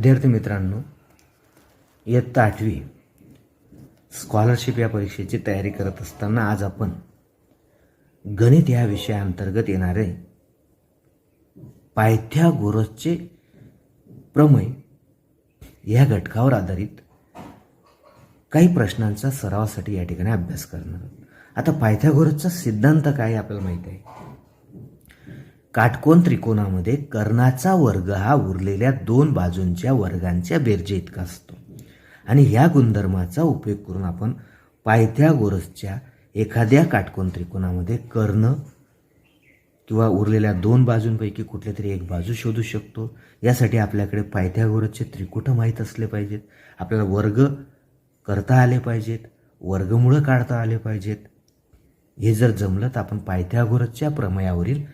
विद्यार्थी मित्रांनो, इयत्ता 8वी स्कॉलरशिप या परीक्षेची तयारी करत असताना आज आपण गणित या विषयाअंतर्गत येणारे पायथागोरसचे प्रमेय या घटकावर आधारित काही प्रश्नांचा सरावासाठी या ठिकाणी अभ्यास करणार आहोत. आता पायथागोरसचा सिद्धांत काय आपल्याला माहिती आहे. काटकोन त्रिकोणामध्ये कर्णाचा वर्ग हा उरलेल्या दोन बाजूंच्या वर्गांच्या बेरजे इतका असतो आणि ह्या गुणधर्माचा उपयोग करून आपण पायथागोरसच्या एखाद्या काटकोन त्रिकोणामध्ये कर्ण किंवा उरलेल्या दोन बाजूंपैकी कुठल्या तरी एक बाजू शोधू शकतो. यासाठी आपल्याकडे पायथागोरसचे त्रिकुट माहीत असले पाहिजेत, आपल्याला वर्ग करता आले पाहिजेत, वर्गमूळ काढता आले पाहिजेत. हे जर जमलं तर आपण पायथागोरसच्या प्रमेयावरील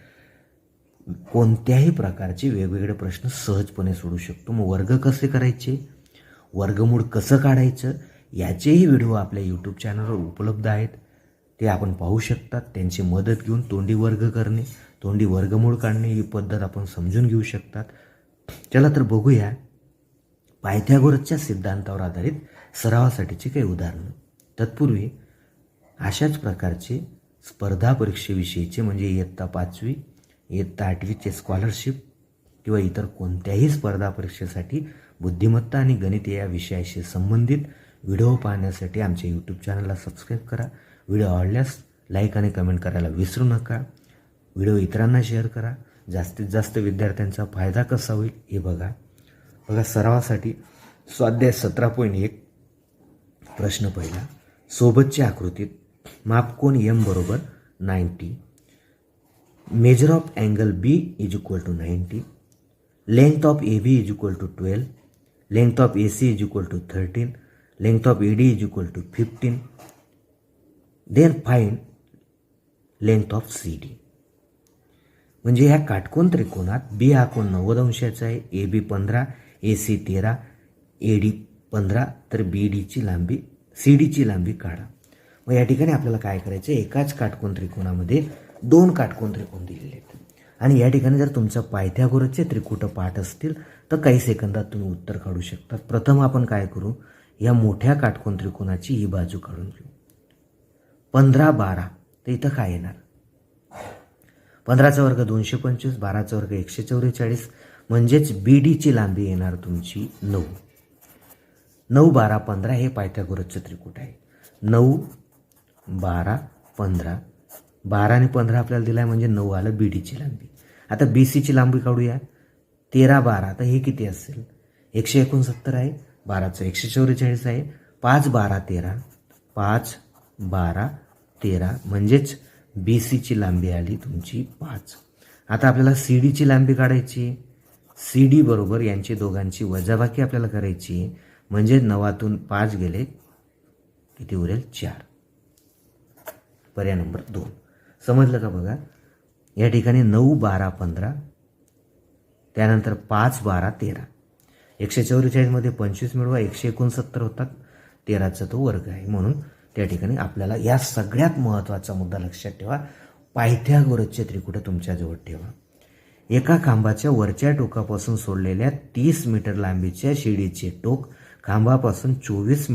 कोणत्याही प्रकारचे वेगवेगळे प्रश्न सहजपणे सोडवू शकतो. मग वर्ग कसे करायचे, वर्गमूळ कसं काढायचं याचेही व्हिडिओ आपल्या यूट्यूब चॅनलवर उपलब्ध आहेत, ते आपण पाहू शकतात. त्यांची मदत घेऊन तोंडी वर्ग करणे, तोंडी वर्गमूळ काढणे ही पद्धत आपण समजून घेऊ शकतात. चला तर बघूया पायथागोरसच्या सिद्धांतावर आधारित सरावासाठीची काही उदाहरणं. तत्पूर्वी अशाच प्रकारचे स्पर्धा परीक्षेविषयीचे म्हणजे इयत्ता 5वी इयत्ता 8वीचे स्कॉलरशिप किंवा इतर कोणत्याही स्पर्धा परीक्षेसाठी बुद्धिमत्ता आणि गणित या विषयाशी संबंधित व्हिडिओ पाहण्यासाठी आमच्या यूट्यूब चॅनलला सबस्क्राईब करा. व्हिडिओ आवडल्यास लाईक आणि कमेंट करायला विसरू नका. व्हिडिओ इतरांना शेअर करा. जास्तीत जास्त विद्यार्थ्यांचा फायदा कसा होईल हे बघा. सरावासाठी स्वाध्याय 17.1 प्रश्न पहिला. सोबतच्या आकृतीत मापकोन M बरोबर 90, measure of angle B is equal to 90, length of AB is equal to 12, length of AC is equal to 13, length of AD is equal to 15, then find length of CD. म्हणजे ह्या काटकोन त्रिकोणात B हा कोण 90 अंशाचा आहे, AB 15, AC 13, AD 15, तर BDची लांबी CDची लांबी काढा. मग या ठिकाणी आपल्याला काय करायचं, एकाच काटकोन त्रिकोणामध्ये दोन काटकोन त्रिकोण दिलेले आहेत आणि या ठिकाणी जर तुमचं पायथागोरसचे त्रिकुट पाठ असतील तर काही सेकंदात तुम्ही उत्तर काढू शकता. प्रथम आपण काय करू, या मोठ्या काटकोन त्रिकोणाची ही बाजू काढून घेऊ. 15, 12, तर इथं काय येणार, 15चा वर्ग 225, 12चा वर्ग 144, म्हणजेच BDची लांबी येणार तुमची 9. 9, 12, 15 हे पायथागोरसचं त्रिकुट आहे. 9, 12, 15, 12 आणि 15 आपल्याला दिला आहे म्हणजे 9 आलं BDची लांबी. आता BCची लांबी काढूया. 13, 12, तर हे किती असेल, 169 आहे, 12चं 144 आहे, 5, 12, 13, 5, 12, 13 म्हणजेच BCची लांबी आली तुमची 5. आता आपल्याला CDची लांबी काढायची. CD बरोबर यांची दोघांची वजाबाकी आपल्याला करायची, म्हणजे 9तून 5 गेले किती उरेल, 4. पर्याय नंबर 2. समजलं का बघा. या ठिकाणी 9, 12, 15, त्यानंतर 5, 12, 13, 144 मध्ये 25 मिळवा, 169 होतात, 13चा तो वर्ग आहे. म्हणून त्या ठिकाणी आपल्याला या सगळ्यात महत्त्वाचा मुद्दा लक्षात ठेवा, पायथागोरसचे त्रिकुट तुमच्याजवळ ठेवा. एका खांबाच्या वरच्या टोकापासून सोडलेल्या 30 मीटर लांबीच्या शिडीचे टोक खांबापासून 24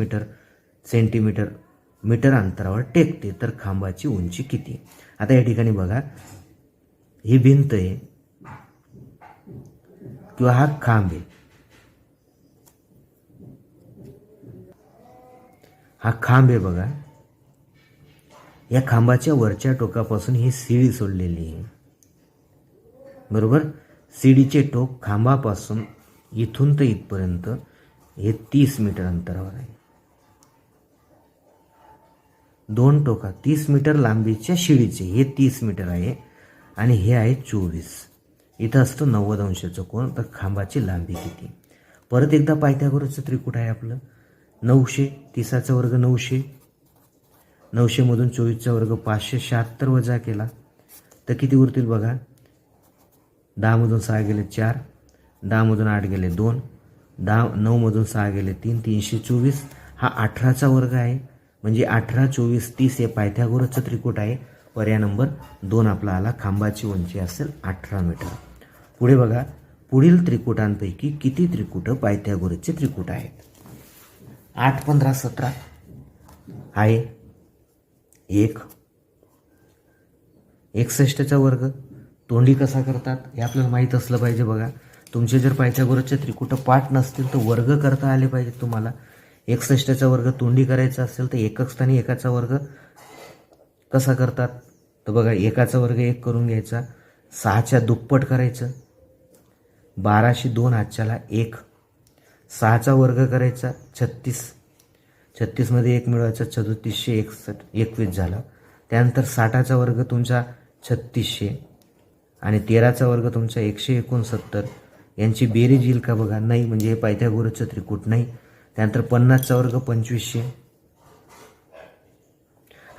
मीटर अंतरावर टेकते, तर खांबाची उंची किती. आता या ठिकाणी बघा, ही भिंत आहे किंवा हा खांब आहे, हा खांब आहे बघा. या खांबाच्या वरच्या टोकापासून ही सीडी सोडलेली आहे बरोबर. सीडीचे टोक खांबापासून इथून तर इथपर्यंत हे 30 मीटर अंतरावर आहे. दोन टोका 30 मीटर लांबीच्या शिडीचे हे 30 मीटर आहे आणि हे आहे 24. इथं असतं 90 अंशाचं कोण, तर खांबाची लांबी किती. परत एकदा पायथागोरसचं त्रिकुट आहे आपलं. 900, 30चा वर्ग 900, 900 मधून 24चा वर्ग 576 वजा केला तर किती उरतील बघा. 10 मधून 6 गेले 4, 10 मधून 8 गेले 2, 9 मधून 6 गेले 3, 324. हा 18चा वर्ग आहे, म्हणजे 18, 24, 30 हे पायथागोरसचं त्रिकुट आहे. पर्याय नंबर 2 आपला आला. खांबाची उंची असेल 18 मीटर. पुढे बघा, पुढील त्रिकुटांपैकी किती त्रिकुट पायथागोरसचे त्रिकुट आहेत? 8, 15, 17 आहे 1. 61चा वर्ग तोंडी कसा करतात हे आपल्याला माहीत असलं पाहिजे. बघा, तुमचे जर पायथागोरसचे त्रिकुट पाठ नसतील तर वर्ग करता आले पाहिजे तुम्हाला. 61चा वर्ग तोंडी करायचा असेल तर एकक स्थानी एकाचा वर्ग कसा करतात तर बघा, एकाचा वर्ग 1 करून घ्यायचा, 6च्या दुप्पट करायचं, 12शी 2 हातच्याला 1, 6चा वर्ग करायचा 36, 36मध्ये 1 मिळवायचा, 3461 झाला. त्यानंतर 60चा वर्ग तुमचा 3600 आणि 13चा वर्ग तुमचा 169. यांची बेरीज येईल का बघा, नाही, म्हणजे हे पायथागोरसचं त्रिकूट नाही. त्यानंतर 50चा वर्ग 2500.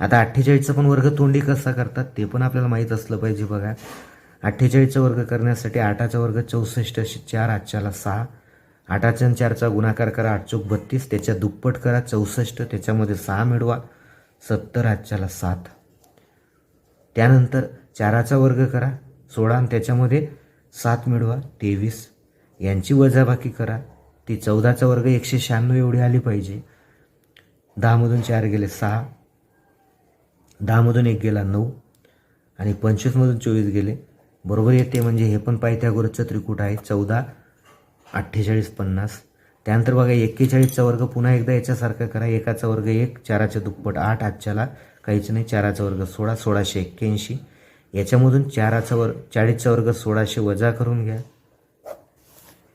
आता 48चा पण वर्ग तोंडी कसा करतात ते पण आपल्याला माहीत असलं पाहिजे. बघा, 48चा वर्ग करण्यासाठी 8चा वर्ग 64, 4 हातच्याला 6, 8 आणि 4चा गुणाकार करा, 8 चौक 32, त्याच्या दुप्पट करा 64, त्याच्यामध्ये 6 मिळवा, 70 हातच्याला 7. त्यानंतर 4चा वर्ग करा 16 आणि त्याच्यामध्ये 7 मिळवा 23. यांची वजाबाकी करा, ती 14चा वर्ग 196 एवढी आली पाहिजे. 10मधून 4 गेले 6, 10मधून 1 गेला 9 आणि 25मधून 24 गेले बरोबर येते. म्हणजे हे पण पायथागोरसचं त्रिकूट आहे 14, 48, 50. त्यानंतर बघा 41चा वर्ग पुन्हा एकदा याच्यासारखा करा, एकाचा वर्ग 1, 4च्या दुप्पट 8 हातच्याला काहीच नाही, 4चा वर्ग 16, 1681. याच्यामधून 40चा वर्ग 1600 वजा करून घ्या,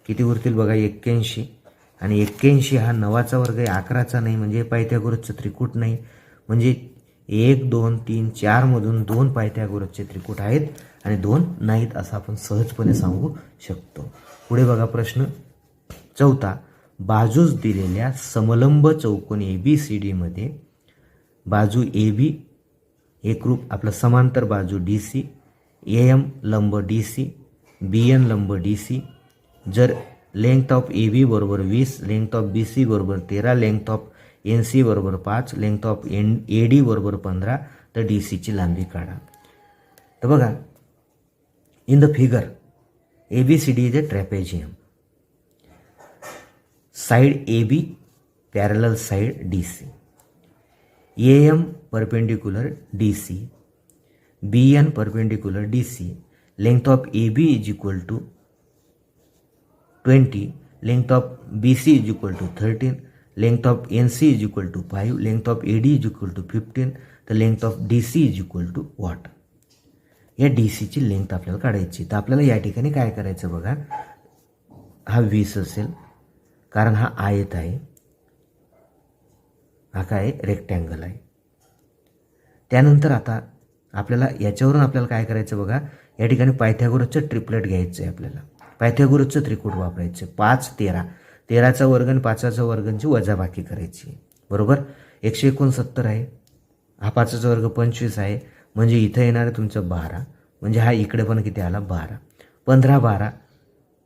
किती उरतील बघा 81. आणि 81 हा 9चा वर्ग आहे, 11चा नाही, म्हणजे पायथागोरसचं त्रिकूट नाही. म्हणजे 1, 2, 3, 4 मधून 2 पायथागोरसचे त्रिकूट आहेत आणि 2 नाहीत असं आपण सहजपणे सांगू शकतो. पुढे बघा प्रश्न 4. बाजूस दिलेल्या समलंब चौकोन ABCD मध्ये बाजू AB एकरूप आपला समांतर बाजू DC, AM लंब DC, BN लंब DC. जर लेंथ ऑफ AB बरोबर 20, लेंथ ऑफ BC बरोबर 13, लेंथ ऑफ NC बरोबर 5, लेंथ ऑफ AD बरोबर 15, तर DCची लांबी काढा. तर बघा, in the figure ABCD is a trapezium. Side AB parallel side DC, AM perpendicular DC, BN perpendicular DC. Length of AB is equal to 20, length of BC is equal to 13, length of NC is equal to 5, length of AD is equal to 15, the length of DC is equal to what? या DCची length आपल्याला काढायची. तर आपल्याला या ठिकाणी काय करायचं बघा, हा 20 असेल कारण हा आयत आहे, हा काय रेक्टँगल आहे. त्यानंतर आता आपल्याला याच्यावरून आपल्याला काय करायचं बघा, या ठिकाणी पायथागोरसचं ट्रिपलेट घ्यायचं आहे आपल्याला, पायथागोरसचं त्रिकूट वापरायचं. 5, 13, 13चा वर्ग आणि 5चा वर्गांची वजाबाकी करायची बरोबर. 169 आहे, हा 5चा वर्ग 25 आहे, म्हणजे इथं येणार आहे तुमचं 12, म्हणजे हा इकडे पण किती आला 12, 15, 12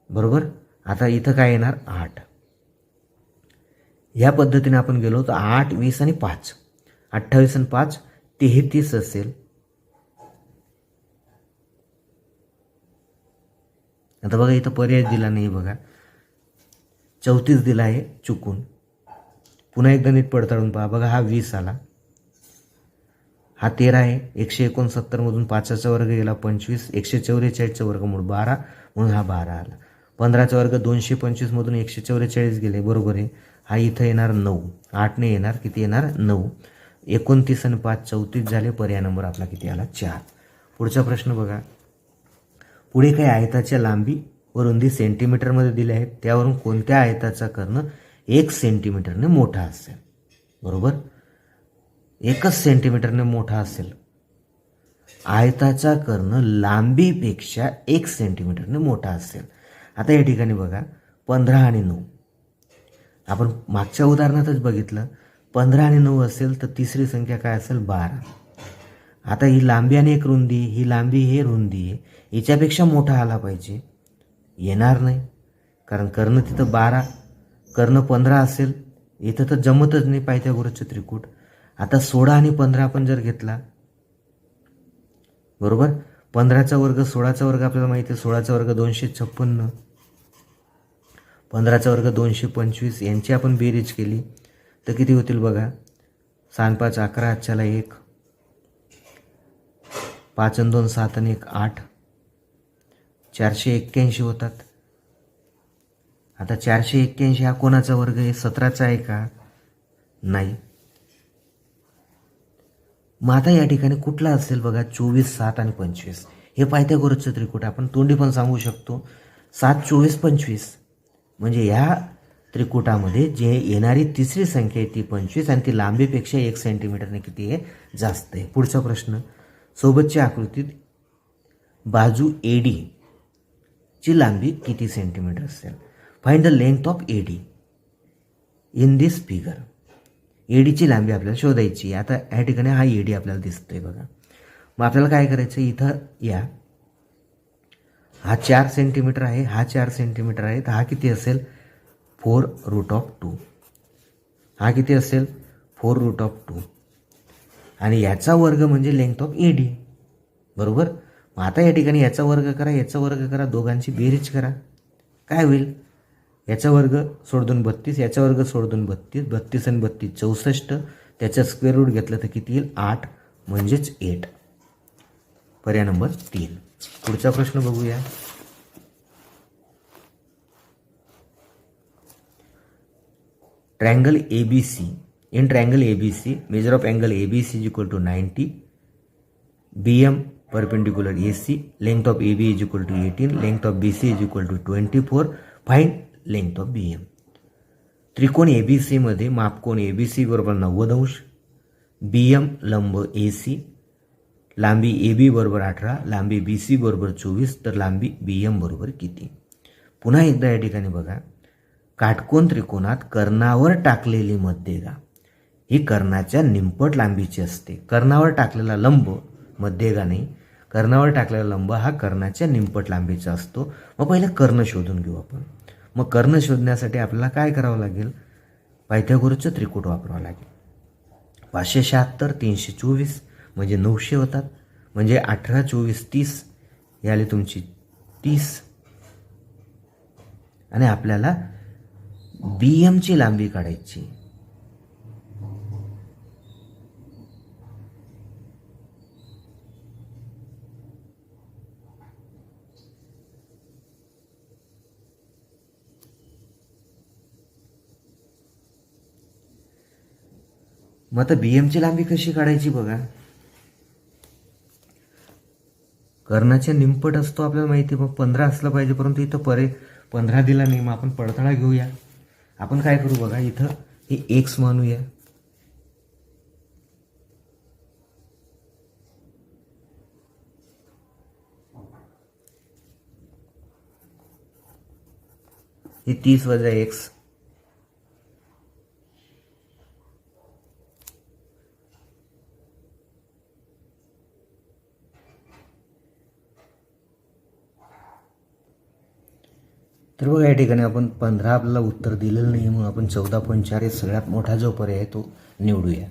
बरोबर. आता इथं काय येणार 8. ह्या पद्धतीने आपण गेलो तर 8, 20 आणि 5, 28 आणि 5 33 असेल. आता बघा इथं पर्याय दिला नाही बघा, 34 दिला आहे चुकून. पुन्हा एकदा नीट पडताळून पहा. बघा हा 20 आला, हा 13 आहे, 169 मधून 5चा वर्ग गेला 25, 144चा वर्गमूळ 12 म्हणून हा 12 आला. 15चा वर्ग 225 मधून 144 गेले बरोबर आहे, हा इथं येणार 9, 8 ने येणार, किती येणार 9. 29 आणि 5 34 झाले, पर्याय नंबर आपला किती आला 4. पुढचा प्रश्न बघा, पुढे काही आयताच्या लांबी व रुंदी सेंटीमीटरमध्ये दिले आहेत, त्यावरून कोणत्या आयताचा कर्ण 1 सेंटीमीटरने मोठा असेल बरोबर. 1 सेंटीमीटरने मोठा असेल. आयताचा कर्ण लांबीपेक्षा 1 सेंटीमीटरने मोठा असेल. आता या ठिकाणी बघा 15 आणि 9 आपण मागच्या उदाहरणातच बघितलं, 15 आणि 9 असेल तर तिसरी संख्या काय असेल 12. आता ही लांबी आणि एक रुंदी, ही लांबी हे रुंदी आहे, हिच्यापेक्षा मोठा आला पाहिजे, येणार नाही कारण कर्ण तिथं 12, कर्ण 15 असेल, इथं तर जमतच नाही पायथागोरसचं त्रिकूट. आता 16 आणि 15 आपण जर घेतला बरोबर, 15चा वर्ग 16चा वर्ग आपल्याला माहिती आहे, 16चा वर्ग 256, 15चा वर्ग 225, यांची आपण बेरीज केली तर किती होतील बघा. 6 5 11, आजच्याला 1, 5 आणि 2 7 आणि 1 8, 481 होतात. आता 481 हा कोणाचा वर्ग आहे? 17चा आहे का? नाही. मग आता या ठिकाणी कुठला असेल बघा? 24 7 आणि 25 हे पायथागोरसचं त्रिकूट. आपण तोंडी पण सांगू शकतो 7 24 25. म्हणजे ह्या त्रिकुटामध्ये जे येणारी तिसरी संख्या आहे ती 25 आणि ती लांबीपेक्षा 1 सेंटीमीटरने किती आहे? जास्त आहे. पुढचा प्रश्न, सोबतच्या आकृतीत बाजू AD ची लांबी किती सेंटीमीटर असेल? Find the length of AD in this figure. ADची लांबी आपल्याला शोधायची. आता या ठिकाणी हा AD आपल्याला दिसतोय बघा. मग आपल्याला काय करायचं? इथं या, हा 4 सेंटीमीटर आहे, हा 4 सेंटीमीटर आहे, तर हा किती असेल? 4√2. हा किती असेल? 4√2. आणि याचा वर्ग म्हणजे लेंथ ऑफ AD, बरोबर. मग आता या ठिकाणी याचा वर्ग करा, याचा वर्ग करा, दोघांची बेरीज करा. काय होईल? याचा वर्ग सोड 2 32, याचा वर्ग सोड 2 32, 32 आणि 32 64, त्याचा स्क्वेअर रूट घेतलं तर किती येईल? 8, म्हणजेच 8. पर्याय नंबर 3. पुढचा प्रश्न बघूया. Triangle ABC. In triangle ABC, measure of angle ABC is equal to 90, BM perpendicular AC, length of AB is equal to 18, length of BC is equal to 24, find length of BM. त्रिकोण ABC मध्ये मापकोन ABC बरोबर 90 अंश, BM लंब AC, लांबी AB बरोबर 18, लांबी BC बरोबर 24, तर लांबी BM बरोबर किती? पुन्हा एकदा या ठिकाणी बघा, काटकोन त्रिकोणात कर्णावर टाकलेली मध्यरेखा ही कर्णाच्या निमपट लांबीची असते. कर्णावर टाकलेला लंब मध्यरेखा नाही, कर्णावर टाकलेला लंब हा कर्णाच्या निमपट लांबीचा असतो. मग पहिले कर्ण शोधून घेऊ आपण. मग कर्ण शोधण्यासाठी आपल्याला काय करावं लागेल? पायथागोरसचं त्रिकूट वापरावं लागेल. 576 324 म्हणजे 900 होतात. म्हणजे 18 24 30 हे आले तुमची 30. आणि आपल्याला BM ची लांबी काढायची. मग आता BM ची लांबी कशी काढायची बघा. कर्णाच्या निमपट असतो आपल्याला माहिती, मग 15 असलं पाहिजे, परंतु इथं 15 दिला नाही. मग आपण पडताळा घेऊया. आपण काय करू बघा, इथं हे x मानूया. हे 30 वजा x, तर बघा या ठिकाणी आपण 15 आपल्याला उत्तर दिलेलं नाही, म्हणून आपण 14.4 हे सगळ्यात मोठा जो पर्याय आहे तो निवडूया.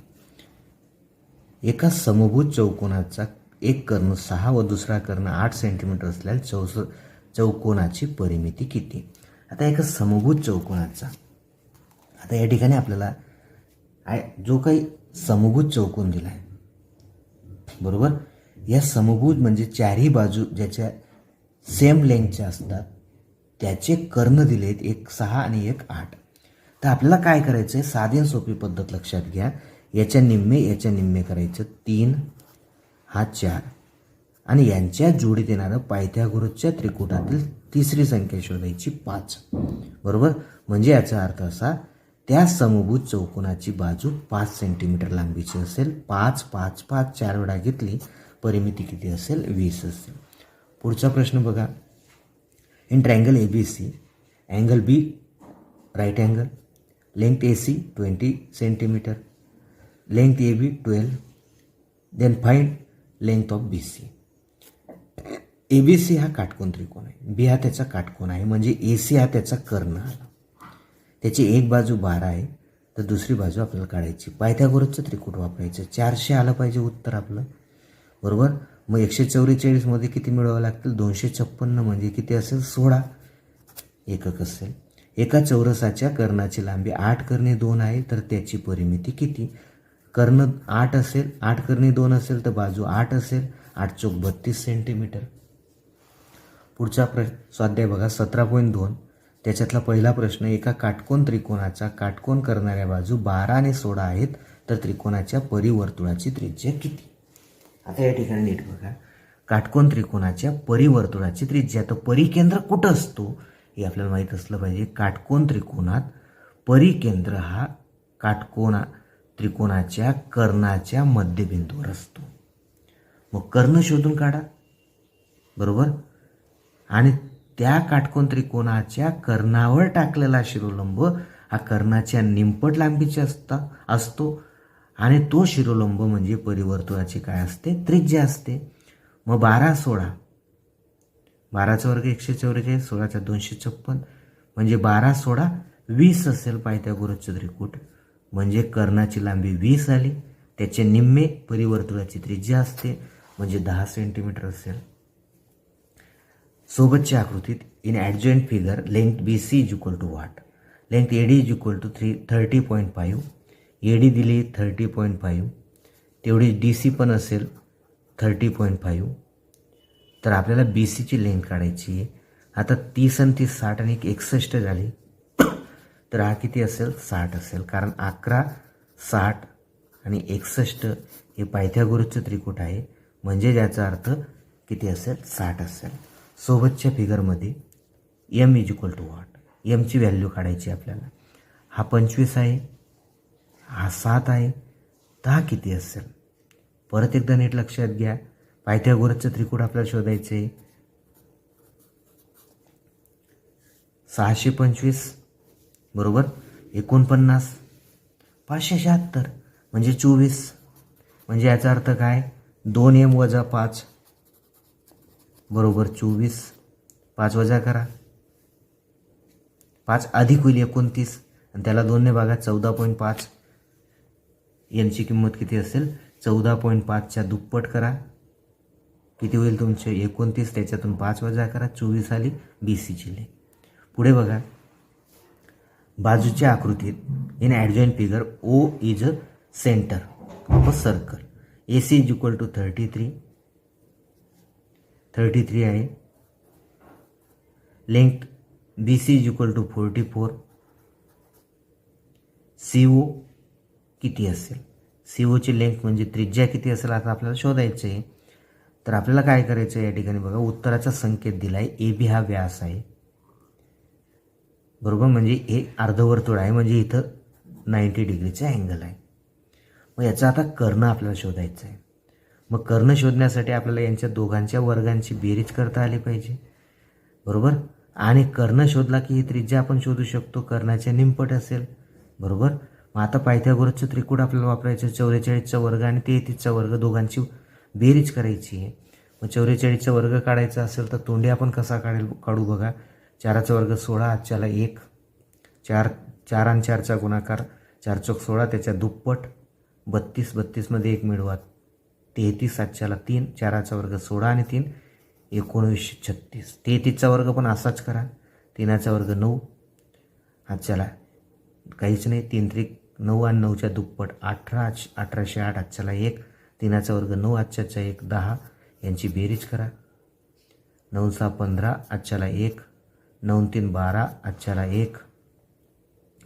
एका समभुज चौकोनाचा एक कर्ण 6 व दुसरा कर्ण 8 सेंटीमीटर असल्यास चौकोनाची परिमिती किती? आता एका समभुज चौकोनाचा, आता या ठिकाणी आपल्याला जो काही समभुज चौकोन दिला आहे, बरोबर, या समभुज म्हणजे चारही बाजू ज्याच्या सेम लेंथच्या असतात त्याचे कर्ण दिलेत, एक 6 आणि एक 8. तर आपल्याला काय करायचं आहे? साधी आणि सोपी पद्धत लक्षात घ्या. याच्या निम्मे करायचं 3, हा 4, आणि यांच्या जोडीत येणारं पायथागोरसच्या त्रिकुटातील तिसरी संख्या शोधायची 5, बरोबर. म्हणजे याचा अर्थ असा, त्या समभुज चौकोनाची बाजू 5 सेंटीमीटर लांबीची असेल. 5 5 5 4 वेळा घेतली, परिमिती किती असेल? 20 असेल. पुढचा प्रश्न बघा. In triangle ABC, angle B right angle, length AC 20 centimeter, length AB 12, then find length of BC. ABC हा काटकोन त्रिकोण आहे, B हा त्याचा काटकोन आहे, म्हणजे AC हा त्याचा कर्ण आला. त्याची एक बाजू 12 आहे, तर दुसरी बाजू आपल्याला काढायची. पायथागोरसचं त्रिकूट वापरायचं. 400 आलं पाहिजे उत्तर आपलं, बरोबर. मग 144 मध्ये किती मिळवावं लागतील? 256 म्हणजे किती असेल? 16 एकक असेल. एका चौरसाच्या कर्णाची लांबी 8 करणे 2 आहे, तर त्याची परिमिती किती? कर्ण 8 असेल, 8 करणे 2 असेल तर बाजू 8 असेल, 8 चौक 32 सेंटीमीटर. पुढचा स्वाध्याय बघा 17.2. त्याच्यातला पहिला प्रश्न, एका काटकोन त्रिकोणाचा काटकोन करणाऱ्या बाजू 12 आणि 16 आहेत, तर त्रिकोणाच्या परिवर्तुळाची त्रिज्या किती? आता या ठिकाणी नीट बघा, काटकोन त्रिकोणाच्या परिवर्तुळाची त्रिज्या, तर परिकेंद्र कुठं असतो हे आपल्याला माहीत असलं पाहिजे. काटकोन त्रिकोणात परिकेंद्र हा त्रिकोणाच्या कर्णाच्या मध्यबिंदूवर असतो. मग कर्ण शोधून काढा, बरोबर. आणि त्या काटकोन त्रिकोणाच्या कर्णावर टाकलेला शिरोलंब हा कर्णाच्या निमपट लांबीचा असतो आणि तो शिरोलंब म्हणजे परिवर्तुळाची काय असते? त्रिज्या असते. मग 12 16, 12चा वर्ग 144, 16चा 256, म्हणजे 12 16 20 असेल पायथागोरसचं त्रिकूट, म्हणजे कर्णाची लांबी 20 आली. त्याचे निम्मे परिवर्तुळाची त्रिज्या असते म्हणजे 10 सेंटीमीटर असेल. सोबतच्या आकृतीत in adjoint figure length BC is equal to what? Length AD is equal to 30.5. AD दिली 30.5, तेवढी DC पण असेल 30.5. तर आपल्याला BCची लेंथ काढायची आहे. आता 30 आणि 30 60 आणि 61 झाली, तर हा किती असेल? 60 असेल, कारण 11 60 आणि 61 हे पायथागोरसचं त्रिकूट आहे, म्हणजे याचा अर्थ किती असेल? 60 असेल. सोबतच्या फिगरमध्ये M is equal to what? एमची व्हॅल्यू काढायची आपल्याला. हा 25 आहे, हा 7 आहे, तर हा किती असेल? परत एकदा नीट लक्षात घ्या, पायथागोरसचं त्रिकूट आपल्याला शोधायचं आहे. 625 बरोबर 49, 576 म्हणजे 24, म्हणजे याचा अर्थ काय? 2M वजा 5 बरोबर 24. 5 वजा करा, 5 अधिक होईल 29 आणि त्याला 2ने भागा 14.5. यांची किंमत किती असेल? 14.5च्या दुप्पट करा, किती होईल तुमचे? 29. त्याच्यातून 5 वजा करा, 24 आली BCची लेंथ. पुढे बघा, बाजूच्या आकृतीत in adjoint figure O is a centre of a circle. AC is equal to 33 आहे. Length BC is equal to 44. CO किती असेल? COची लेंथ म्हणजे त्रिज्या किती असेल आता आपल्याला शोधायचं आहे. तर आपल्याला काय करायचं आहे, या ठिकाणी बघा उत्तराचा संकेत दिला आहे. AB हा व्यास आहे, बरोबर, म्हणजे हे अर्धवर्तुळ आहे, म्हणजे इथं 90 डिग्रीचा अँगल आहे. मग याचा आता कर्ण आपल्याला शोधायचं आहे. मग कर्ण शोधण्यासाठी आपल्याला यांच्या दोघांच्या वर्गांची बेरीज करता आली पाहिजे, बरोबर. आणि कर्ण शोधला की ही त्रिज्या आपण शोधू शकतो, कर्णाच्या निमपट असेल, बरोबर. मग आता पायथागोरसचं त्रिकूट आपल्याला वापरायचं. 44चा वर्ग आणि 33चा वर्ग दोघांची बेरीज करायची आहे. मग 44चा वर्ग काढायचा असेल तर तोंडी आपण कसा काढू बघा. 4चा वर्ग 16, आजच्याला 1, 4 आणि 4चा गुणाकार 4 चौक 16, त्याच्या दुप्पट 32, 32मध्ये 1 मिळवा 33, आजच्याला 3, 4चा वर्ग 16 आणि 3 1936. 33चा वर्ग पण असाच करा. 3चा वर्ग 9, आजच्याला काहीच नाही, 3 त्रिक 9 आणि 9च्या दुप्पट 18, 1808, आजच्याला 1, 3चा वर्ग 9, आजच्याचा 1 10. यांची बेरीज करा. 9 6 15, आजच्याला 1, 9 3 12, आजच्याला 1,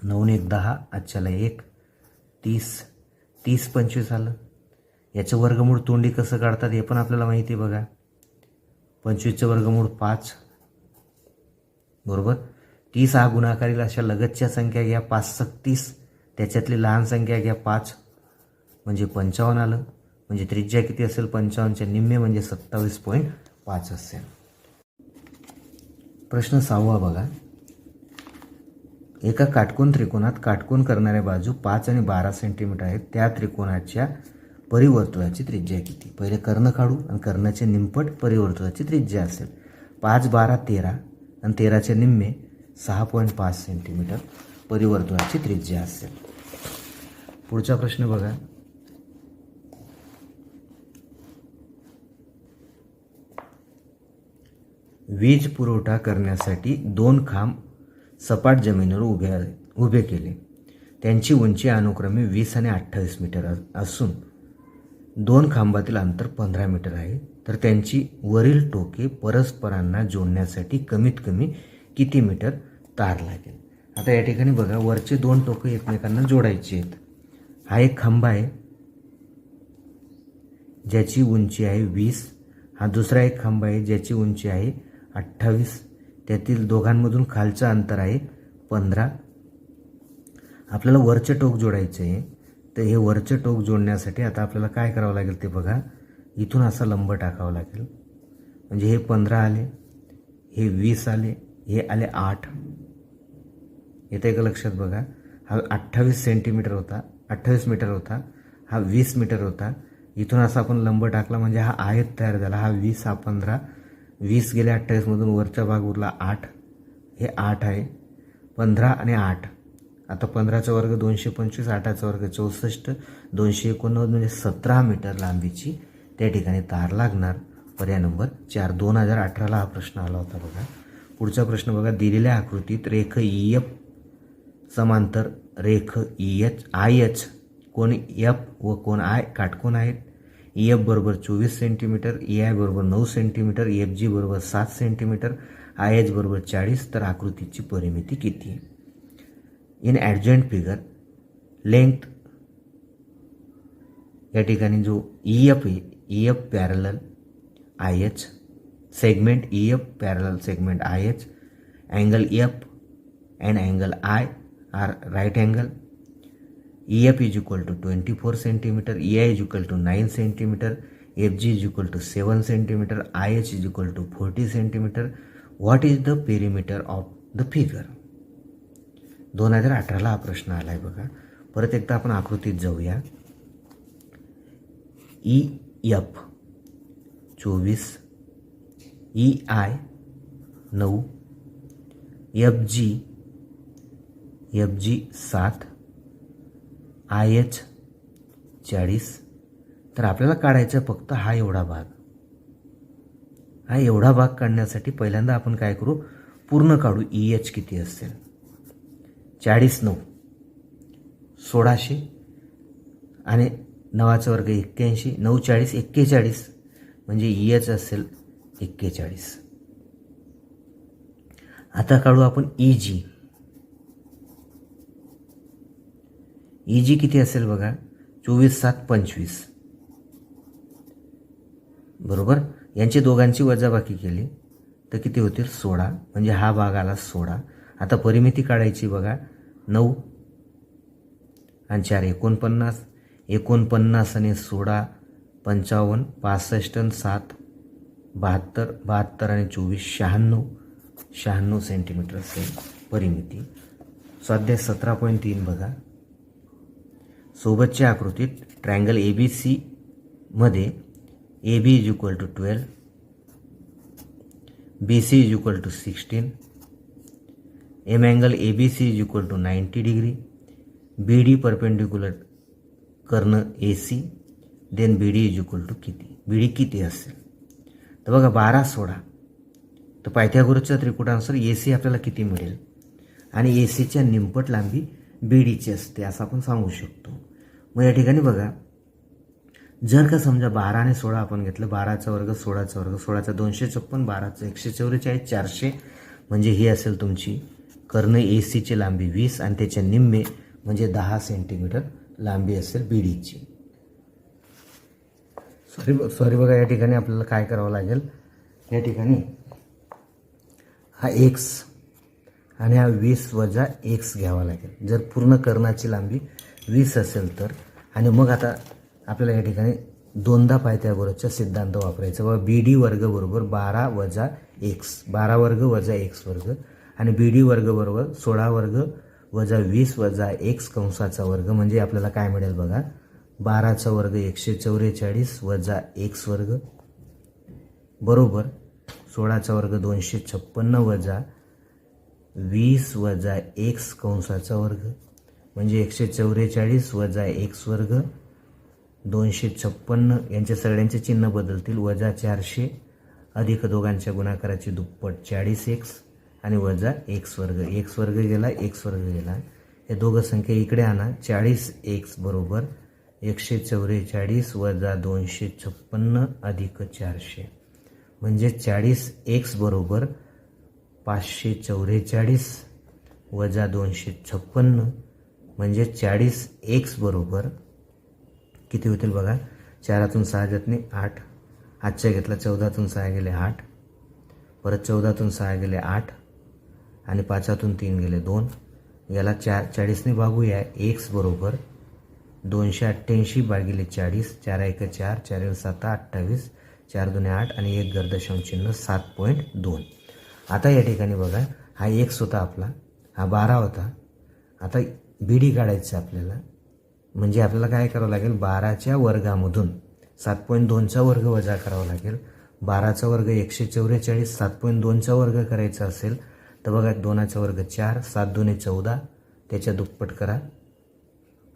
9 1 10, आजच्याला 1, 30 30 25 आलं. याचं वर्गमूळ तोंडी कसं काढतात हे पण आपल्याला माहिती आहे बघा. 25चं वर्गमूळ 5, बरोबर. 30 हा गुणाकारीला अशा लगतच्या संख्या घ्या, 5 6 30, त्याच्यातली लहान संख्या घ्या 5, म्हणजे 55 आलं. म्हणजे त्रिज्या किती असेल? 55च्या निम्मे म्हणजे 27.5 असेल. प्रश्न 6वा बघा, एका काटकोन त्रिकोणात काटकोन करणाऱ्या बाजू 5 आणि 12 सेंटीमीटर आहेत, त्या त्रिकोणाच्या परिवर्तुळाची त्रिज्या किती? पहिले कर्ण काढू आणि कर्णाचे निमपट परिवर्तुळाची त्रिज्या असेल. 5 12 13 आणि 13चे निम्मे 6.5 सेंटीमीटर परिवर्तुळाची त्रिज्या असेल. पुढचा प्रश्न बघा, वीज पुरवठा करण्यासाठी 2 खांब सपाट जमिनीवर उभे केले. त्यांची उंची अनुक्रमे 20 आणि 28 मीटर असून दोन खांबातील अंतर 15 मीटर आहे. तर त्यांची वरील टोके परस्परांना जोडण्यासाठी कमीत कमी किती मीटर तार लागेल. आता या ठिकाणी बघा, वरचे दोन टोके एकमेकांना जोडायचे आहेत. हा एक खांबा आहे ज्याची उंची आहे 20. हा दुसरा एक खांबा आहे ज्याची उंची आहे 28. त्यातील दोघांमधून खालचं अंतर आहे 15. आपल्याला वरचे टोक जोडायचे आहे. तर हे वरचे टोक जोडण्यासाठी आता आपल्याला काय करावं लागेल ते बघा. इथून असा लंब टाकावा लागेल. म्हणजे हे 15 आले, हे 20 आले, हे आले 8. येतं का लक्षात बघा. हा 28 सेंटीमीटर होता, 28 मीटर होता. हा 20 मीटर होता. इथून असा आपण लंब टाकला म्हणजे हा आयत तयार झाला. हा 20, हा 15. 20 गेले 28मधून, वरचा भाग उरला 8. हे 8 आहे. 15 आणि 8. आता 15चा वर्ग 225, 8चा वर्ग 64, 289 म्हणजे 17 मीटर लांबीची त्या ठिकाणी तार लागणार. पर्याय नंबर 4. 2018ला हा प्रश्न आला होता बघा. पुढचा प्रश्न बघा. दिलेल्या आकृतीत रेख EF समांतर रेख IH कोण F व कोण I काटकोन आहेत. EF बरोबर 24 सेंटीमीटर, EI बरोबर 9 सेंटीमीटर, FG बरोबर 7 सेंटीमीटर, IH बरोबर 40. तर आकृतीची परिमिती किती आहे. इन ॲडजॉइंट फिगर लेंथ या ठिकाणी जो EF आहे, EF parallel IH, segment EF parallel segment IH, angle F and angle I are right angle. EF is equal to 24 centimeter, EI is equal to 9 centimeter, FG is equal to 7 centimeter, IH is equal to 40 centimeter. What is the perimeter of the figure? 2018ला हा प्रश्न आला आहे बघा. परत एकदा आपण आकृतीत जाऊया. EF 24, EI 9, FG 7, IH 40. तर आपल्याला काढायचा फक्त हा एवढा भाग. हा एवढा भाग काढण्यासाठी पहिल्यांदा आपण काय करू, पूर्ण काढू. EH किती असेल. 40 9 1600 आणि 9चा वर्ग 81, 9 40 41 म्हणजे EH असेल 41. आता काढू आपण EG. EG किती असेल बघा. 24 7 25 बरोबर. यांची दोघांची वजाबाकी केली तर किती होतील 16. म्हणजे हा भाग आला 16. आता परिमिती काढायची बघा. 9 आणि 4 49, 49 आणि 16 55, 65 आणि 7 72, 72 आणि 24 96 सेंटीमीटर असेल परिमिती. स्वाध्याय 17.3 बघा. सोबतच्या आकृतीत ट्रायंगल ABC मध्ये AB is equal to 12, BC is equal to 16, M angle ABC is equal to 90 degree, BD perpendicular कर्ण AC, then BD is equal to किती. BD किती असेल तर बघा 12 16. तर पायथागोरसच्या त्रिकोणानुसार AC आपल्याला किती मिळेल आणि ACच्या निमपट लांबी BDची असते असं आपण सांगू शकतो. मग या ठिकाणी बघा, जर का समजा 12 आणि 16 आपण घेतलं, 12चा वर्ग 16चा वर्ग, 16चा 256, 12चा 144, 400 म्हणजे ही असेल तुमची कर्ण ACची लांबी 20 आणि त्याच्या निम्मे म्हणजे 10 सेंटीमीटर लांबी असेल BDची. सॉरी बघा, या ठिकाणी आपल्याला काय करावं लागेल. या ठिकाणी हा x आणि हा 20 वजा x घ्यावा लागेल जर पूर्ण कर्णाची लांबी 20 असेल तर. आणि मग आता आपल्याला या ठिकाणी दोनदा पायथागोरसचा सिद्धांत वापरायचा. बघा BD वर्ग बरोबर 12 वजा x, 12 वर्ग वजा x वर्ग, आणि BD वर्ग बरोबर 16 वर्ग वजा 20 वजा x कंसाचा वर्ग म्हणजे आपल्याला काय मिळेल बघा. 12चा वर्ग 144 वजा x वर्ग बरोबर 16चा वर्ग 256 वजा 20 वजा x कंसाचा वर्ग म्हणजे 144 वजा x वर्ग 256. यांच्या सगळ्यांचे चिन्ह बदलतील. वजा 400 अधिक दोघांच्या गुणाकाराची दुप्पट 40x आणि वजा एक्स वर्ग. एक्स वर्ग गेला, एक्स वर्ग गेला. हे दोघं संख्या इकडे आणा. 40 एक्स बरोबर 144 वजा 256 अधिक 400 म्हणजे 40 एक्स बरोबर 544 वजा 256 म्हणजे 40 एक्स बरोबर किती होतील बघा. 4तून 6 जात नाही 8. आजच्या घेतला 14तून 6 गेले 8. परत 14तून 6 गेले 8 आणि 5तून 3 गेले 2. याला 40ने भागूया. एक्स बरोबर 288 भागिले 40. 4 1 4, 4 7 28, 4 2 8 आणि 1 गर्दशम चिन्ह 7.2. आता या ठिकाणी बघा हा एक्स होता आपला, हा 12 होता. आता बीडी काढायचं आपल्याला, म्हणजे आपल्याला काय करावं लागेल, 12च्या वर्गामधून 7.2चा वर्ग वजा करावा लागेल. 12चा वर्ग 144, 7.2चा वर्ग करायचा असेल तर बघा 2चा वर्ग 4, 7 2 14, त्याच्या दुप्पट करा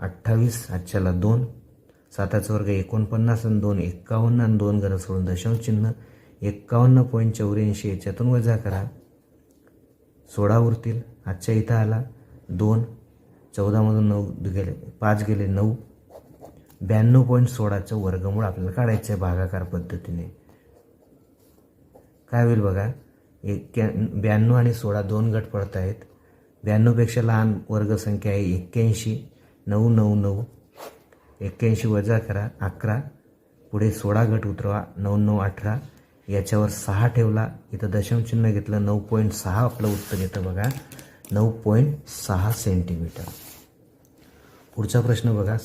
28, आजच्याला 2, 7चा वर्ग 49 आणि 2 51 आणि 2 घरं सोडून दशमचिन्ह 51.84 याच्यातून वजा करा. 16 उरतील. आजच्या इथं आला 2, 14मधून 9 गेले, 5 गेले 9. 92.16चं वर्गमूळ आपल्याला काढायचं आहे भागाकार पद्धतीने. काय होईल बघा, 92 आणि 16 2 गट पडत आहेत. 92पेक्षा लहान वर्गसंख्या आहे 81. 9 9 9, 81 वजा करा 11. पुढे 16 गट उतरवा. 9 9 18, याच्यावर 6 ठेवला, इथं दशमचिन्ह घेतलं. 9.6 आपलं उत्तर येतं बघा, 9.6 सेंटीमीटर. पुढचा प्रश्न बघा,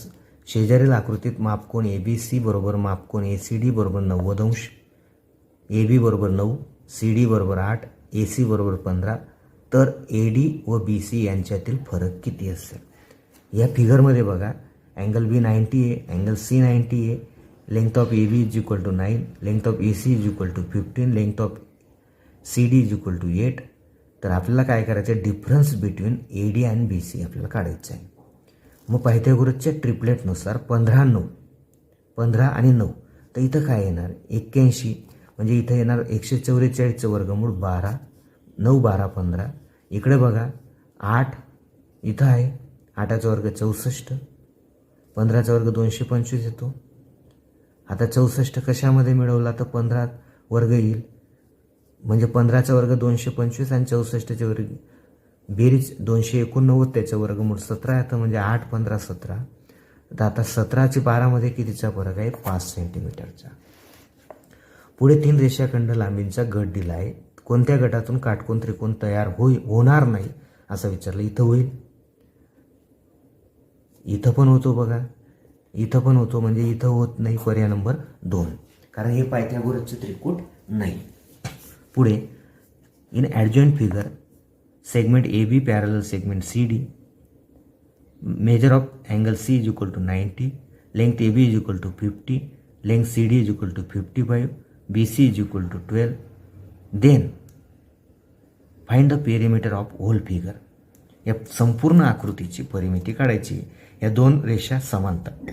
शेजारील आकृतीत मापकोन ABC बरोबर मापकोन ACD बरोबर 90 अंश, AB बरोबर 9, CD बरोबर 8, AC बरोबर 15, तर AD व BC यांच्यातील फरक किती असेल. या फिगरमध्ये बघा अँगल B 90 आहे, अँगल C 90 आहे, length of AB is equal to 9, length of AC is equal to 15, length of CD is equal to 8. तर आपल्याला काय करायचं आहे, डिफरन्स बिटवीन AD आणि BC आपल्याला काढायचं आहे. मग पायथागोरसच्या ट्रिपलेटनुसार 15 9, 15 आणि 9, तर इथं काय येणार 81, म्हणजे इथं येणार 144चं वर्गमूळ 12, 9 12 15. इकडे बघा 8 इथं आहे, 8चा वर्ग 64, 15चा वर्ग 225 येतो. आता 64 कशामध्ये मिळवला तर 15 वर्ग येईल, म्हणजे 15चा वर्ग 225 आणि 64चे वर्ग बेरीज 289, त्याचं वर्गमूळ 17 येतं, म्हणजे 8 15 17. तर आता 17ची 12मध्ये कितीचा फरक आहे, 5 सेंटीमीटरचा. पुढे 3 रेषाखंड लांबींचा गट दिला आहे. कोणत्या गटातून काटकोन त्रिकोण तयार होणार नाही असं विचारलं. इथं होईल, इथं पण होतो बघा, इथं पण होतो, म्हणजे इथं होत नाही. पर्याय नंबर 2, कारण हे पायथागोरसचे त्रिकूट नाही. पुढे in adjoint figure segment AB parallel segment CD, measure of angle C is equal to 90, length AB is equal to 50, length CD is equal to 55, BC is equal to 12. Then find the perimeter of whole figure. या संपूर्ण आकृतीची परिमिती काढायची. या 2 रेषा समांतर,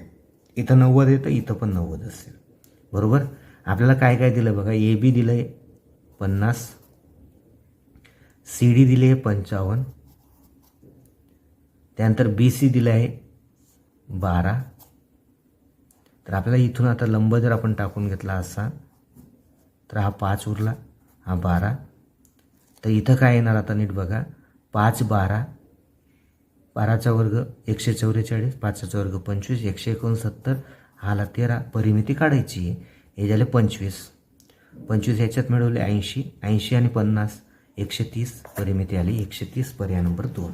इथं 90 येतं, इथं पण 90 असेल बरोबर. आपल्याला काय काय दिलं बघा, AB दिलं आहे 50, CD दिले आहे 55, त्यानंतर BC दिलं आहे 12. तर आपल्याला इथून आता लंब जर आपण टाकून घेतला असा तर हा 5 उरला, हा 12. तर इथं काय येणार आता नीट बघा, 5 12, 12चा वर्ग 144, 5चा वर्ग 25, 169, हाला 13. परिमिती काढायची आहे. हे झाले 25, 25 ह्याच्यात मिळवले 80, 80 आणि 50 130, परिमिती आली 130. पर्याय number 2.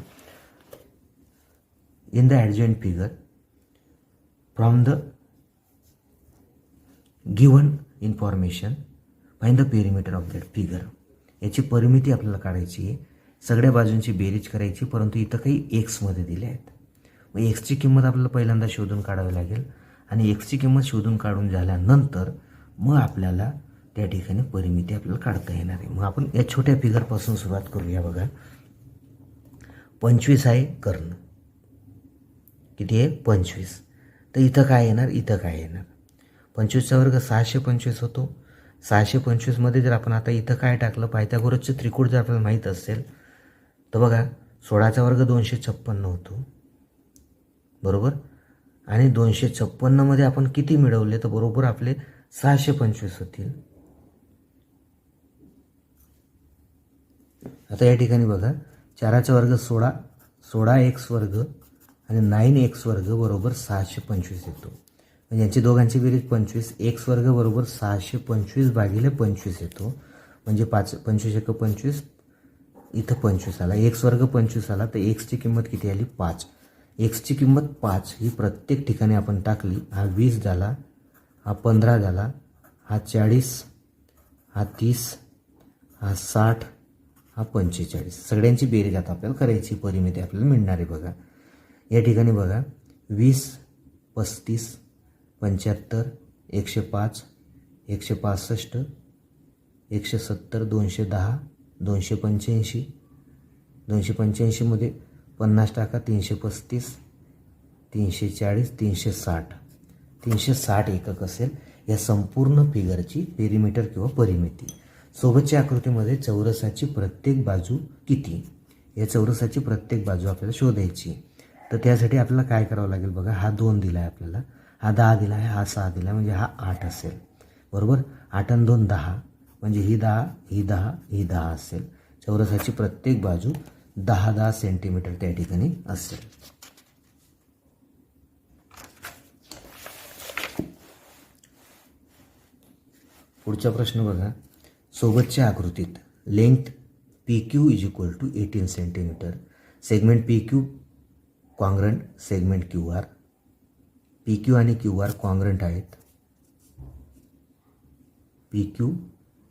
In the adjoint figure from the given information find the perimeter of that figure. याची परिमिती आपल्याला काढायची आहे. सगळ्या बाजूंची बेरीज करायची, परंतु इथं काही एक्समध्ये दिले आहेत. मग एक्सची किंमत आपल्याला पहिल्यांदा शोधून काढावी लागेल, आणि एक्सची किंमत शोधून काढून झाल्यानंतर मग आपल्याला त्या ठिकाणी परिमिती आपल्याला काढता येणार आहे. मग आपण या छोट्या फिगरपासून सुरुवात करूया. बघा 25 आहे कर्ण, किती आहे 25. तर इथं काय येणार, इथं काय येणार, 25चा वर्ग 625 होतो, 625मध्ये जर आपण आता इथं काय टाकलं, पायथागोरसचे त्रिकोण जर आपल्याला माहीत असेल तर बघा 16चा वर्ग 256 होतो, बरोबर. आणि 256मध्ये आपण किती मिळवले तर बरोबर आपले 625 होतील. आता या ठिकाणी बघा 4चा वर्ग 16, 16x वर्ग आणि 9x वर्ग बरोबर 625 येतो. म्हणजे यांची दोघांची बेरीज 25. x वर्ग बरोबर 625 भागिले 25 येतो. म्हणजे 25 एक 25, इथं 25 आला. x वर्ग 25 आला तर एक्सची किंमत किती आली 5. एक्सची किंमत 5 ही प्रत्येक ठिकाणी आपण टाकली. हा 20 झाला, हा 15 झाला, हा 40, हा 30, हा 60, हा 45. सगळ्यांची बेरीज आता आपल्याला करायची, परिमिती आपल्याला मिळणार आहे. बघा या ठिकाणी बघा 20, 35, 75, 105, 165, 170, 210, 285, 285मध्ये 50 टाका, 335, 340, 360, 360 एकक असेल या संपूर्ण फिगरची पेरिमीटर किंवा परिमिती. सोबतच्या आकृतीमध्ये चौरसाची प्रत्येक बाजू किती, या चौरसाची प्रत्येक बाजू आपल्याला शोधायची. तर त्यासाठी आपल्याला काय करावं लागेल, बघा हा 2 दिला आहे आपल्याला, हा 10 दिला आहे, हा 6 दिला आहे, म्हणजे हा 8 असेल, बरोबर. 8 आणि 2 10, म्हणजे ही 10, ही 10, ही 10 असेल. चौरसाची प्रत्येक बाजू 10-10 सेंटीमीटर त्या ठिकाणी असेल. पुढचा प्रश्न बघा, सोबतच्या आकृतीत length PQ is equal to 18 centimetre, segment PQ congruent segment QR. PQ आणि QR कॉन्ग्रंट आहेत. PQ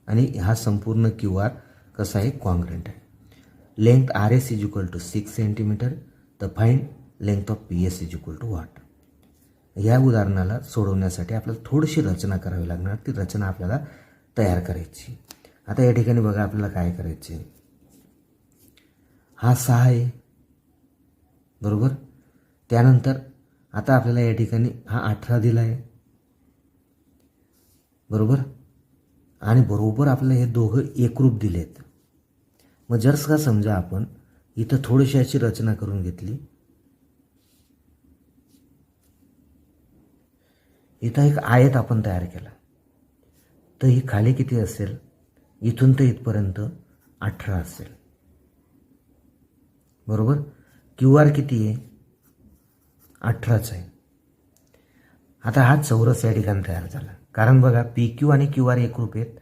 आणि हा संपूर्ण QR कसा आहे, कॉन्ग्रंट आहे. Length RS is equal to 6 centimetre, तर find length of PS is equal to what. या उदाहरणाला सोडवण्यासाठी आपल्याला थोडीशी रचना करावी लागणार, ती रचना आपल्याला तयार करायची. आता या ठिकाणी बघा आपल्याला काय करायचे, हा 6 आहे, बरोबर. त्यानंतर आता आपल्याला या ठिकाणी हा 18 दिला आहे, बरोबर. आणि बरोबर आपल्याला हे दोघं एकरूप दिलेत. मग जर का समजा आपण इथं थोडीशी अशी रचना करून घेतली, इथं एक आयत आपण तयार केला, तर ही खाली किती असेल, इथून तर इथपर्यंत 18 असेल, बरोबर. QR किती आहे, 18च आहे. आता हा चौरस या ठिकाणी तयार झाला, कारण बघा PQ आणि QR एकरूप आहेत.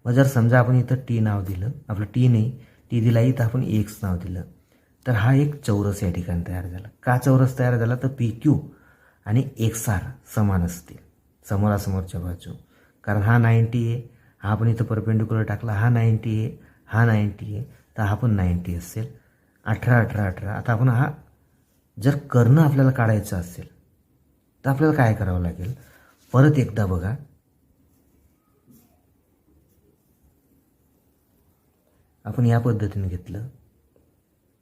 मग जर समजा आपण इथं T नाव दिलं, आपलं T नाही, T दिला, इथं आपण X नाव दिलं, तर हा एक चौरस या ठिकाणी तयार झाला. का चौरस तयार झाला, तर PQ आणि XR समान असतील, समोरासमोरच्या बाजू. कारण हा 90 आहे, हा आपण इथं परपेंडिक्युलर टाकला, हा 90 आहे, हा 90 आहे, तर हा पण 90 असेल. 18, 18, 18. आता आपण हा जर कर्ण आपल्याला काढायचं असेल तर आपल्याला काय करावं लागेल, परत एकदा बघा, आपण या पद्धतीने घेतलं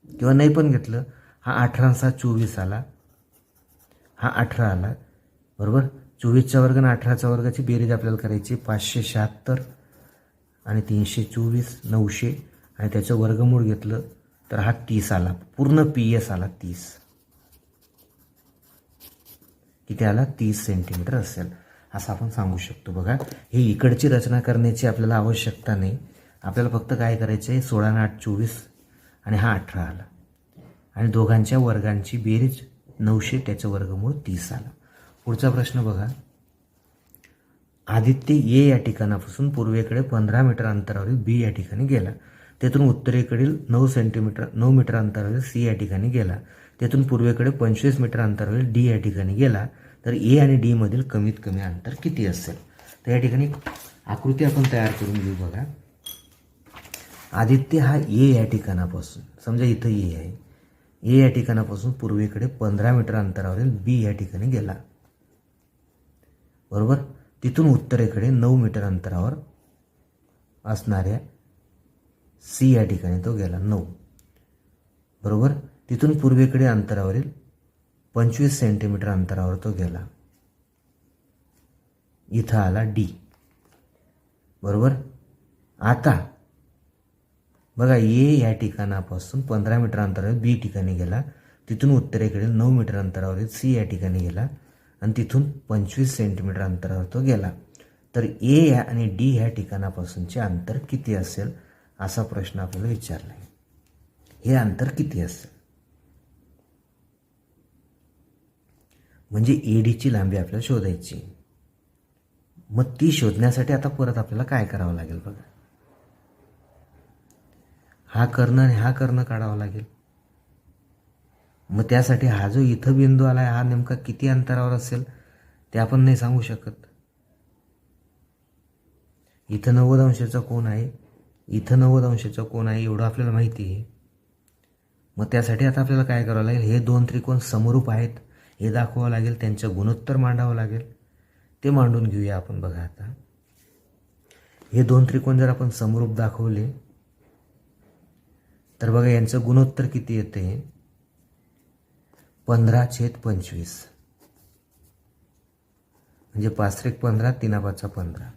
किंवा नाही पण घेतलं, हा 18 आणि 7 24 आला, हा 18 आला, बरोबर. 24चा वर्ग आणि 18चा वर्गाची बेरीज आपल्याला करायची, 576 आणि 324, 900, आणि त्याचं वर्गमूळ घेतलं तर हा 30 आला, पूर्ण PS आला 30. किती आला, 30 सेंटीमीटर असेल, असं आपण सांगू शकतो. बघा ही इकडची रचना करण्याची आपल्याला आवश्यकता नाही, आपल्याला फक्त काय करायचं आहे, 16 आणि 8 24 आणि हा 18 आला, आणि दोघांच्या वर्गांची बेरीज 900, त्याचं वर्गमूळ 30 आला. पुढचा प्रश्न बघा, आदित्य A या ठिकाणापासून पूर्वेकडे 15 मीटर अंतरावरील B या ठिकाणी गेला, तेथून उत्तरेकडील 9 मीटर अंतरावरील C या ठिकाणी गेला, तेथून पूर्वेकडे 25 मीटर अंतरावरील D या ठिकाणी गेला, तर A आणि D मधील कमीत कमी अंतर किती असेल. तर या ठिकाणी आकृती आपण तयार करून घेऊ. बघा आदित्य हा A या ठिकाणापासून, समजा इथं A आहे, A या ठिकाणापासून पूर्वेकडे 15 मीटर अंतरावरील B या ठिकाणी गेला, बरोबर. तिथून उत्तरेकडे 9 मीटर अंतरावर असणाऱ्या C या ठिकाणी तो गेला, 9, बरोबर. तिथून पूर्वेकडे अंतरावरील 25 सेंटीमीटर अंतरावर तो गेला, इथं आला D, बरोबर. आता बघा ए या ठिकाणापासून 15 मीटर अंतरावर बी ठिकाणी गेला, तिथून उत्तरेकडील 9 मीटर अंतरावर सी या ठिकाणी गेला आणि तिथून 25 सेंटीमीटर अंतरावर तो गेला. तर ए आणि डी ह्या ठिकाणापासूनचे अंतर किती असेल असा प्रश्न आपल्याला विचारला आहे. हे अंतर किती असेल म्हणजे एडीची लांबी आपल्याला शोधायची. मग ती शोधण्यासाठी आता परत आपल्याला काय करावं लागेल बघा. हा कर्ण आणि हा कर्ण काढावा लागेल. मग त्यासाठी हा जो इथं बिंदू आला आहे हा नेमका किती अंतरावर असेल ते आपण नाही सांगू शकत. इथं 90 अंशाचा कोन आहे, इथं 90 अंशाचा कोन आहे एवढं आपल्याला माहिती आहे. मग त्यासाठी आता आपल्याला काय करावं लागेल, हे दोन त्रिकोण समरूप आहेत हे दाखवावं लागेल, त्यांचं गुणोत्तर मांडावं लागेल. ते मांडून घेऊया आपण. बघा आता हे दोन त्रिकोण जर आपण समरूप दाखवले तर बघा यांचं गुणोत्तर किती येते, 15/25 म्हणजे 5×15 3×5 15,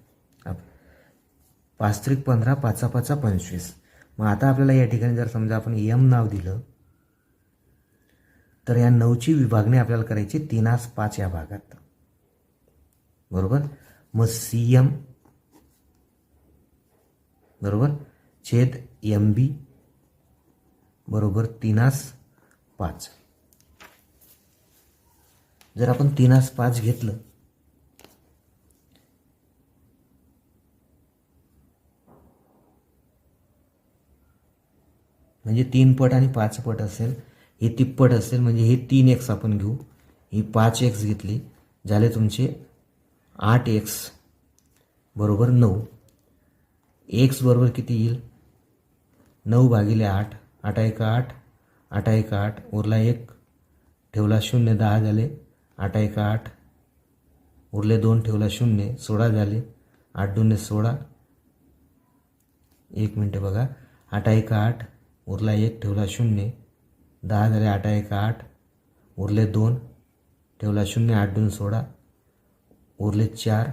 5×15 5×5 25. मग आता आपल्याला या ठिकाणी जर समजा आपण एम नाव दिलं तर या 9ची विभागणी आपल्याला करायची 3/5 या भागात. बरोबर. मग CM बरोबर छेद MB बरोबर 3/5. जर आपण 3/5 घेतलं म्हणजे 3 पट आणि 5 पट असेल, हे तिप्पट असेल म्हणजे हे 3x आपण घेऊ, ही 5x घेतली, झाले तुमचे 8x बरोबर 9. x बरोबर किती येईल, 9/8, 8×1 8, 8×1 8, उरला 1, ठेवला 0, 10 झाले, 8×1 8, उरले 2, ठेवला 0, 16 झाले, 8×2 16, 1 मिनटं बघा, 8×1 8, उरला 1, ठेवला 0, 10 झाले, 8×1 8, उरले 2, ठेवला 0, 8×2 16, उरले 4,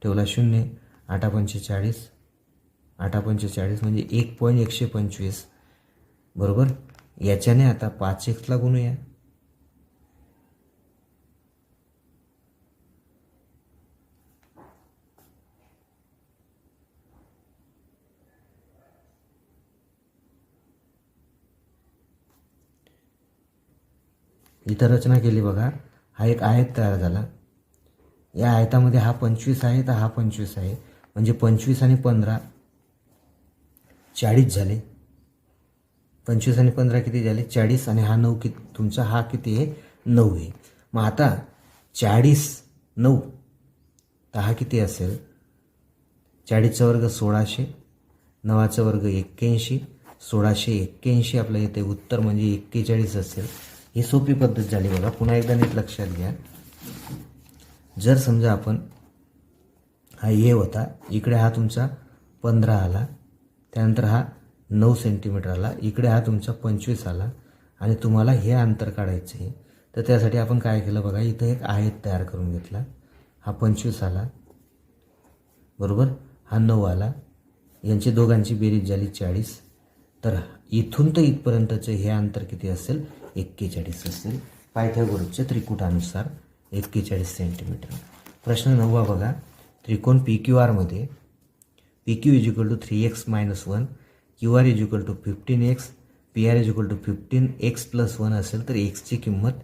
ठेवला 0, 8×5 40, 8×5 40 म्हणजे 1.125 बरोबर. याच्याने आता 5x गुणूया. इथं रचना केली बघा, हा एक आयत तयार झाला. या आयतामध्ये हा 25 आहे तर हा 25 आहे म्हणजे 25 आणि 15 40 झाले. 25 आणि 15 किती झाले, 40, आणि हा 9 किती तुमचा, हा किती आहे 9 आहे. मग आता 40 9 तर हा किती असेल, 40चा वर्ग 1600, 9चा वर्ग 81, 1681 आपलं येते उत्तर म्हणजे 41 असेल. ही सोपी पद्धत झाली बघा. पुन्हा एकदा नीट लक्षात घ्या. जर समजा आपण हा ए होता, इकडे हा तुमचा 15 आला, त्यानंतर हा 9 सेंटीमीटर आला, इकडे हा तुमचा 25 आला आणि तुम्हाला हे अंतर काढायचं आहे, तर त्यासाठी आपण काय केलं बघा, इथं एक आयत तयार करून घेतला. हा 25 आला बरोबर, हा 9 आला, यांची दोघांची बेरीज झाली 40. तर इथून तर इथपर्यंतचे हे अंतर किती असेल, 41 असेल. पायथागोरसच्या त्रिकुटानुसार 41 सेंटीमीटर. प्रश्न 9 बघा, त्रिकोण PQR मध्ये PQ = 3x - 1, QR = 15x, PR = 15x + 1 असेल तर xची किंमत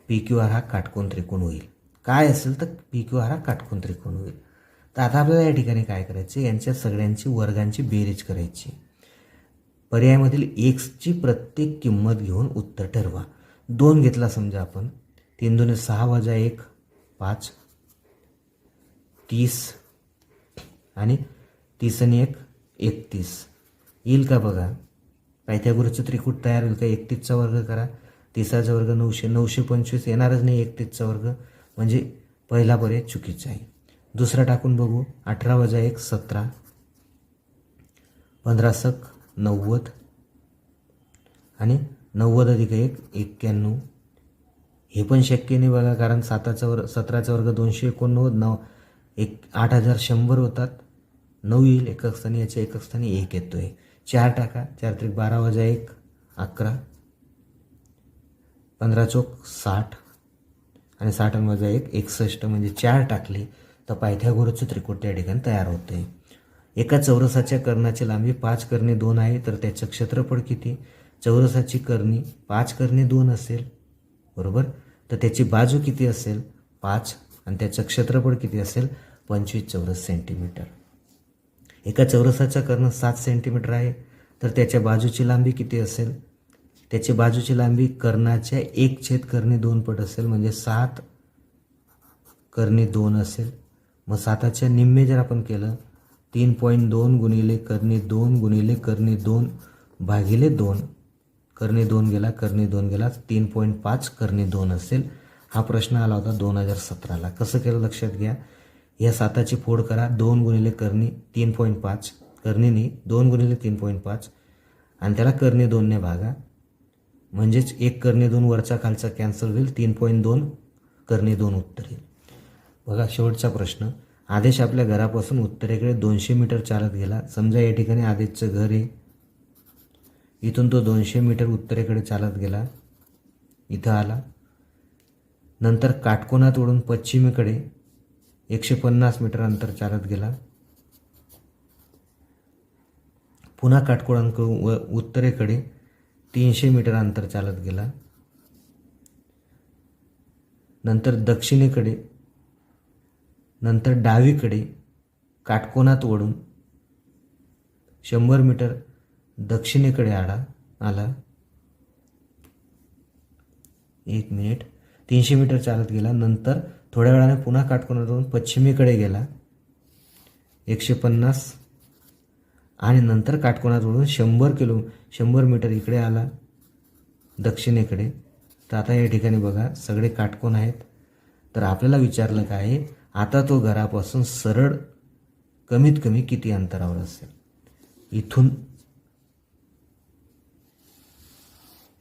PQR हा काटकोन त्रिकोण होईल. काय असेल तर PQR हा काटकोन त्रिकोण होईल. तर आता आपल्याला या ठिकाणी काय करायचे, यांच्या सगळ्यांची वर्गांची बेरीज करायची. पर्यायामधील xची प्रत्येक किंमत घेऊन उत्तर ठरवा. 2 घेतला समजा आपण, 3 2 6 - 1 5, 30 आणि 30 आणि 1 31 येईल का बघा. पायथागोरसचं त्रिकूट तयार होईल का. 31चा वर्ग करा, 30चा वर्ग 900, 925 येणारच नाही 31चा वर्ग, म्हणजे पहिला पर्याय चुकीचा आहे. दुसरा टाकून बघू, 18 - 1 17, 15 सक 90 आणि 90 + 1 91. हे पण शक्य नाही बघा, कारण 17चा वर्ग 289, 8100 होतात 9 येईल एकक स्थानी, याच्या एकक स्थानी 1 येतोय. 4 टाका, 4 त्रिक 12 वजा 1 11, 15 चोक 60 आणि 60 आणि वजा 1 61, म्हणजे 4 टाकले तर पायथागोरसचं त्रिकोण त्या ठिकाणी तयार होते. एका चौरसाच्या कर्णाची लांबी 5 कर्णे 2 आहे, तर त्याचं क्षेत्रफळ किती? चौरसाची कर्णी 5 कर्णे 2 असेल, बरोबर. तर त्याची बाजू किती असेल? 5, आणि त्याचं क्षेत्रफळ किती असेल? 25 चौरस सेंटीमीटर. एका चौरसाचा कर्ण 7 सेंटीमीटर आहे, तर त्याच्या बाजूची लांबी किती असेल? त्याची बाजूची लांबी कर्णाच्या 1 कर्णी 2 पट असेल, म्हणजे 7 कर्णी 2 असेल. मग 7च्या निम्मे जर आपण केलं 3.2 गुणिले कर्णी 2 गुणिले कर्णी 2 भागिले 2, कर्णी 2 गेला, कर्णी 2 गेला, 3.5 कर्णी 2 असेल. हा प्रश्न आला होता 2017ला. कसं केलं लक्षात घ्या. या 7ची फोड करा, 2 गुणिले कर्णी 3.5, कर्णीनी 2 गुणिले 3.5 आणि त्याला कर्णी 2ने भागा, म्हणजेच 1 कर्णी 2 वरचा खालचा कॅन्सल होईल, 3.2 कर्णी 2 उत्तर येईल. बघा शेवटचा प्रश्न. आदेश आपल्या घरापासून उत्तरेकडे 200 मीटर चालत गेला. समजा या ठिकाणी आदेशचं घर आहे, इथून तो 200 मीटर उत्तरेकडे चालत गेला, इथं आला. नंतर काटकोनात वळून पश्चिमेकडे 150 मीटर अंतर चालत गेला. पुन्हा काटकोनाकडून उत्तरेकडे 300 मीटर अंतर चालत गेला. नंतर दक्षिणेकडे, नंतर डावीकडे काटकोनात वळून 100 मीटर दक्षिणेकडे आला. 1 मिनिट. 300 मीटर चालत गेला. नंतर थोड्या वेळाने पुन्हा काटकोनात वळून पश्चिमेकडे गेला 150, आणि नंतर काटकोनात वळून 100 मीटर इकडे आला दक्षिणेकडे. तर आता या ठिकाणी बघा सगळे काटकोन आहेत. तर आपल्याला विचारलं काय आहे, आता तो घरापासून सरळ कमीत कमी किती अंतरावर असेल? इथून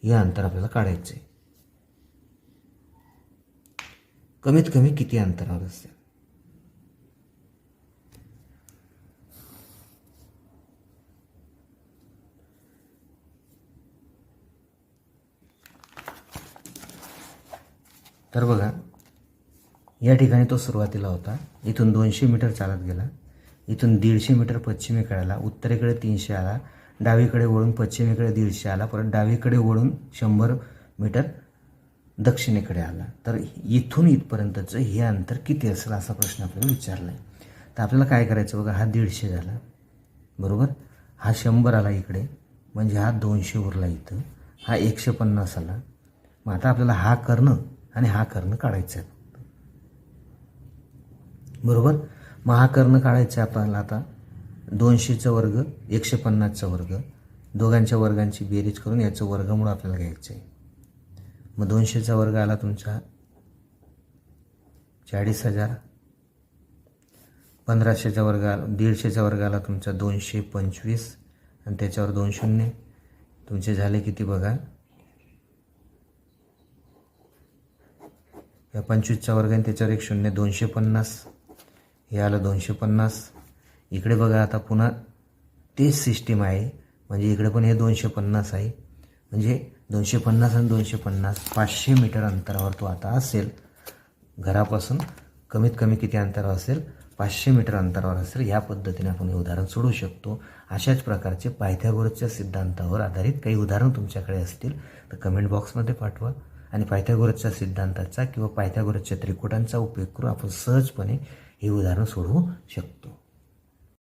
हे अंतर आपल्याला काढायचं आहे. कमीत कमी किती अंतरावर असेल? तर बघा या ठिकाणी तो सुरुवातीला होता, इथून 200 मीटर चालत गेला, इथून 150 मीटर पश्चिमेकडे आला, उत्तरेकडे 300 आला, डावीकडे वळून पश्चिमेकडे 150 आला, परत डावीकडे वळून 100 मीटर दक्षिणेकडे आला. तर इथून इथपर्यंतचं हे अंतर किती असेल असा प्रश्न आपल्याला विचारला आहे. तर आपल्याला काय करायचं बघा, हा 150 झाला, बरोबर. हा 100 आला इकडे, म्हणजे हा 200 उरला इथं, हा 150 आला. मग आता आपल्याला हा कर्ण आणि हा कर्ण काढायचा आहे, बरोबर. मग हा कर्ण काढायचा आपल्याला. आता 200चा वर्ग 150चा वर्ग, दोघांच्या वर्गांची बेरीज करून याचं वर्गमूळ आपल्याला घ्यायचं आहे. मग 200चा वर्ग आला तुमचा 40,000, 1500चा वर्ग आला, 150चा वर्ग आला तुमचा 225, आणि त्याच्यावर 2 शून्य, तुमचे झाले किती बघा, या 25चा वर्ग आणि त्याच्यावर 1 शून्य, 250, हे आलं 250. इकडे बघा आता पुन्हा तेच सिस्टीम आहे, म्हणजे इकडे पण हे 250 आहे, म्हणजे 250 आणि 250 500 मीटर अंतरावर तो आता असेल. घरापासून कमीत कमी किती अंतरावर असेल? 500 मीटर अंतरावर असेल. या पद्धतीने आपण हे उदाहरण सोडवू शकतो. अशाच प्रकारचे पायथागोरसच्या सिद्धांतावर आधारित काही उदाहरण तुमच्याकडे असतील तर कमेंट बॉक्समध्ये पाठवा, आणि पायथागोरसच्या सिद्धांताचा किंवा पायथागोरसच्या त्रिकोटांचा उपयोग करून आपण सहजपणे हे उदाहरण सोडवू शकतो.